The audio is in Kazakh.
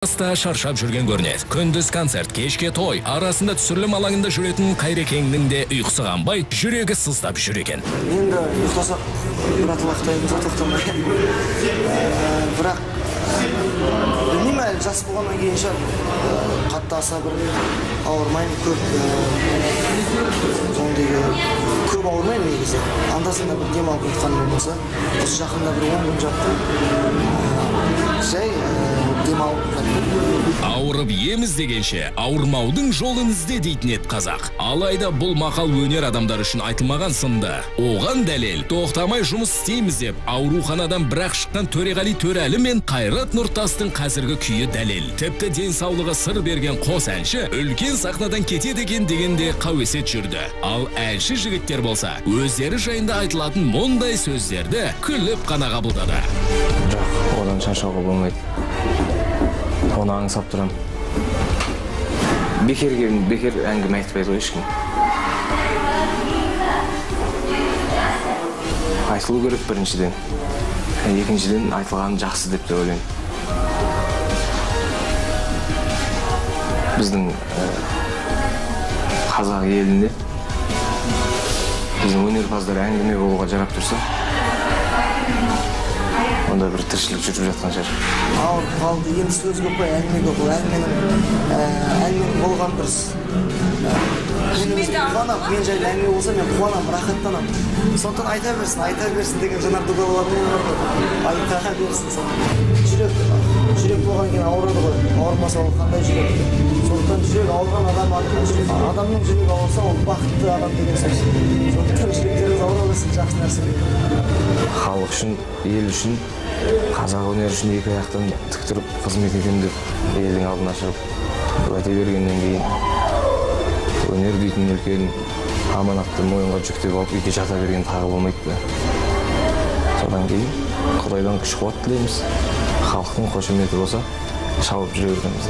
Аста шаршап жүрген көрінеді. Күндіз концерт, кешке той, арасында түсірілім алаңында жүретін Қайрекеңнің де ұйқысы қанбай, жүрегі сыздап жүр екен. Енді ұйықтасақ, ұйықтаймыз, тоқтамай. Бірақ білмеймін, әлі жас болғаннан кейін шығар, қатты аса бір ауырмаймын, көп ауырмаймын негізі. Анда-санда бір демалып жатқаным болмаса, осы жақында бір 10 күн жаттым. Жай демалып жаттым. Ауырып еміз дегенше, ауырмаудың жолын ізде дейтін еді қазақ. Алайда бұл мақал өнер адамдар үшін айтылмаған сынды. Оған дәлел, тоқтамай жұмыс істейміз деп, ауруханадан бірақ шыққан Төреғали Төрәлі мен Қайрат Нұртастың қазіргі күйі дәлел. Тіпті денсаулығы сыр берген қос әнші үлкен сахнадан кетеді екен дегенде қауесет жүрді. Ал әнші жігіттер болса, өздері жайында айтылатын мұндай сөздерді күліп қана қабылдады. Жоқ, одан шаршауға болмайды. Оны аңсап тұрам. Бекер әңгіме айтпайды ғой ешкім. Айтылу керек біріншіден. Екіншіден айтылған жақсы деп те ойлаймын. Біздің қазақ елінде біздің өнерпаздар әңгіме болуға жарап тұрса, онда бір тіршілік жүріп жатқан шығар. Ауырып қалды, енді сөз көп қой, әңгіме көп. Әңгіменің болған дұрыс. Мен жайлы әңгіме болса, мен қуанам, рахаттанам. Сондықтан айта берсін деген жанар дұғалармен айта берсін. Жүрек болған кейін ауырады ғой, ауырмаса ол қандай жүрек. Сондықтан жүрек ауырған адамның жүрегі ауырса, ол бақытты адам деген сөз. Сондықтан жүректеріңіз ауыра берсін, жақсы нәрсе. Халық үшін, ел үшін, қазақ өнер үшін екі аяқтан тік тұрып қызмет етемін деп елдің алдына шығып уәде бергеннен кейін өнер дейтін үлкен аманатты мойынға жүктеп алып үйде жата берген тағы болмайды да. Содан кейін Құдайдан күш қуат тілейміз. Халықтың қошеметі болса, шауып жүре береміз.